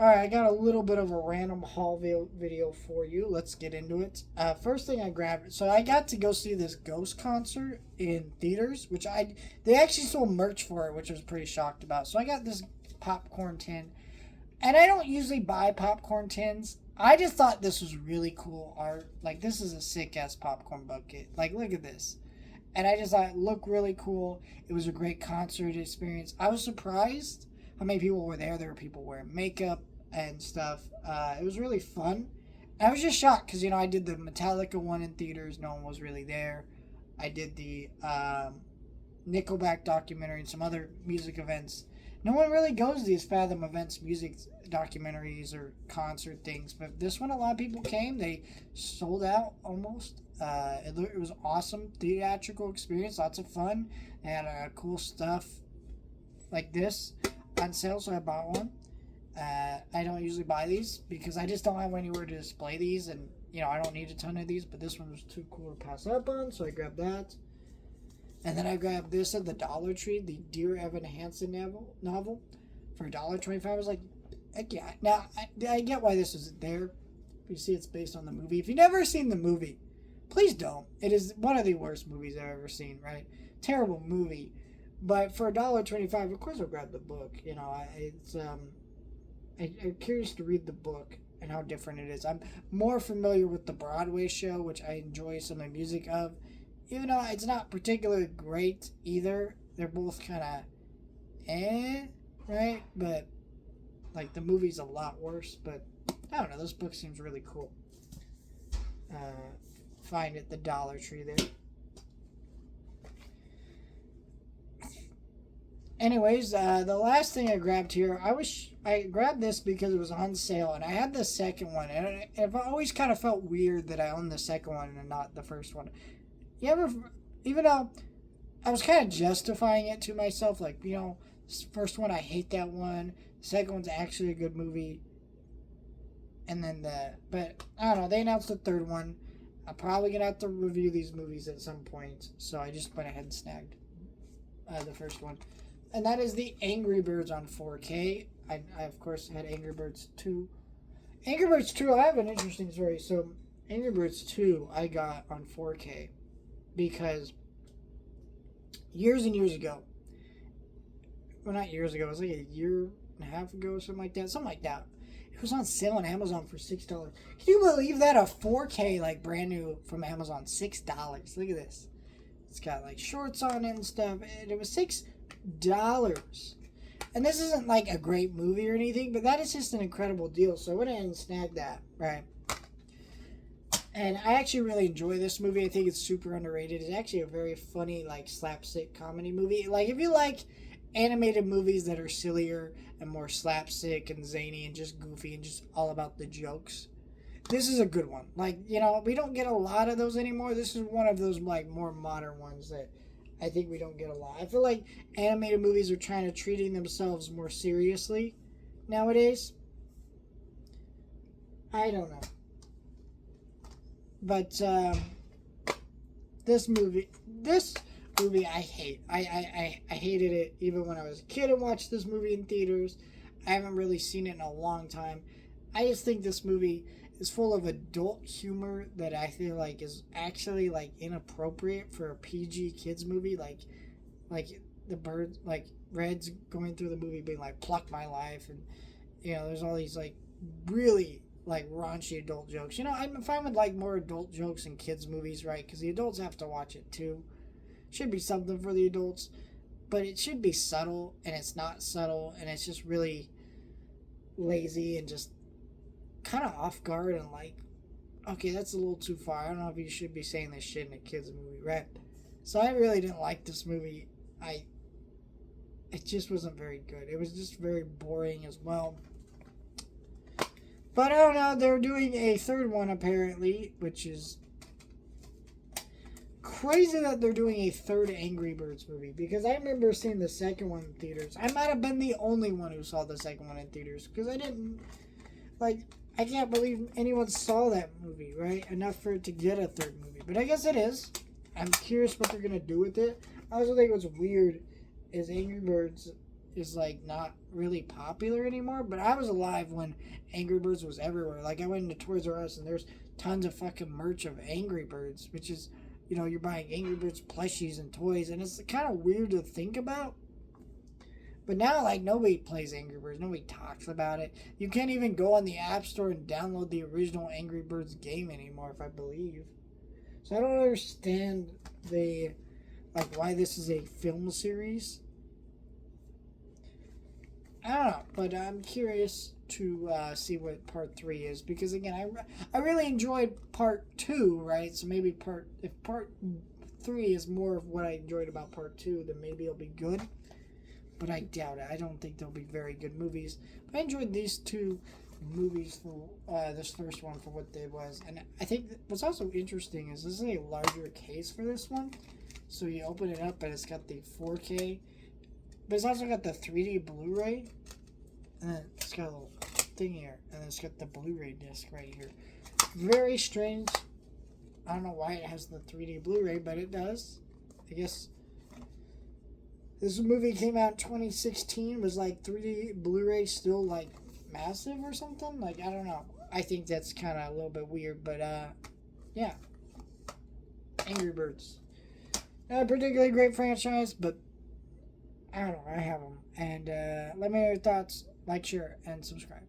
Alright, I got a little bit of a random haul video for you. Let's get into it. First thing I grabbed, so I got to go see this Ghost concert in theaters, they actually sold merch for it, which I was pretty shocked about. So I got this popcorn tin, and I don't usually buy popcorn tins. I just thought this was really cool art. Like, this is a sick ass popcorn bucket. Like, look at this. And I just thought it looked really cool. It was a great concert experience. I was surprised how many people were there. There were people wearing makeup and stuff. It was really fun. And I was just shocked because, I did the Metallica one in theaters. No one was really there. I did the Nickelback documentary and some other music events. No one really goes to these Fathom events, music documentaries or concert things. But this one, a lot of people came. They sold out almost. It was awesome theatrical experience. Lots of fun. They had cool stuff like this on sale, so I bought one. I don't usually buy these because I just don't have anywhere to display these, and I don't need a ton of these. But this one was too cool to pass up on, so I grabbed that. And then I grabbed this at the Dollar Tree, the Dear Evan Hansen novel for $1.25. I was like, heck yeah. Now, I get why this isn't there. You see, it's based on the movie. If you've never seen the movie, please don't. It is one of the worst movies I've ever seen, right? Terrible movie. But for $1.25, of course I'll grab the book. I'm curious to read the book and how different it is. I'm more familiar with the Broadway show, which I enjoy some of the music of. Even though it's not particularly great either. They're both kind of right? But, like, the movie's a lot worse. But, I don't know. This book seems really cool. Find it at the Dollar Tree there. Anyways, the last thing I grabbed here, I grabbed this because it was on sale, and I had the second one, and I've always kind of felt weird that I owned the second one and not the first one. Even though I was kind of justifying it to myself, like, this first one, I hate that one. The second one's actually a good movie. And then but I don't know, they announced the third one. I'm probably going to have to review these movies at some point. So I just went ahead and snagged the first one. And that is the Angry Birds on 4K. I of course, had Angry Birds 2. Angry Birds 2, I have an interesting story. So, Angry Birds 2, I got on 4K. Because years and years ago, well, not years ago, it was like a year and a half ago or something like that. It was on sale on Amazon for $6. Can you believe that? A 4K, like, brand new from Amazon, $6. Look at this. It's got, like, shorts on it and stuff, and it was $6. And this isn't, like, a great movie or anything, but that is just an incredible deal, so I went ahead and snagged that, right? And I actually really enjoy this movie. I think it's super underrated. It's actually a very funny, like, slapstick comedy movie. Like, if you like animated movies that are sillier and more slapstick and zany and just goofy and just all about the jokes, this is a good one. Like, we don't get a lot of those anymore. This is one of those, like, more modern ones that I think we don't get a lot. I feel like animated movies are trying to treating themselves more seriously nowadays. I don't know. But this movie I hate. I hated it even when I was a kid and watched this movie in theaters. I haven't really seen it in a long time. I just think this movie is full of adult humor that I feel like is actually, like, inappropriate for a PG kids movie. Like the bird, like, Red's going through the movie being like, "Pluck my life," and there's all these, like, really, like, raunchy adult jokes. I'm fine with, like, more adult jokes in kids movies, right? Because the adults have to watch it too. Should be something for the adults, but it should be subtle, and it's not subtle, and it's just really lazy and just kind of off guard and, like, okay, that's a little too far. I don't know if you should be saying this shit in a kids movie, right? So I really didn't like this movie. It just wasn't very good. It was just very boring as well. But I don't know, they're doing a third one apparently, which is crazy that they're doing a third Angry Birds movie, because I remember seeing the second one in theaters. I might have been the only one who saw the second one in theaters, because I can't believe anyone saw that movie, right? Enough for it to get a third movie. But I guess it is. I'm curious what they're going to do with it. I also think what's weird is Angry Birds is like not really popular anymore. But I was alive when Angry Birds was everywhere. Like I went into Toys R Us and there's tons of fucking merch of Angry Birds, which is, you know, you're buying Angry Birds plushies and toys, and it's kind of weird to think about. But now, like, nobody plays Angry Birds. Nobody talks about it. You can't even go on the App Store and download the original Angry Birds game anymore, if I believe. So I don't understand why this is a film series. I don't know, but I'm curious to see what part 3 is, because again, I really enjoyed part 2, right? So maybe if part 3 is more of what I enjoyed about part 2, then maybe it'll be good. But I doubt it. I don't think they'll be very good movies. But I enjoyed these 2 movies for this first one for what they was. And I think what's also interesting is this is a larger case for this one. So you open it up and it's got the 4K, but it's also got the 3D Blu-ray, and then it's got a little thing here, and then it's got the Blu-ray disc right here. Very strange. I don't know why it has the 3D Blu-ray, but it does. I guess this movie came out in 2016. Was like 3D Blu-ray still like massive or something? Like, I don't know. I think that's kind of a little bit weird, but yeah. Angry Birds. Not a particularly great franchise, but I don't know. I have them. And let me know your thoughts. Like, share, and subscribe.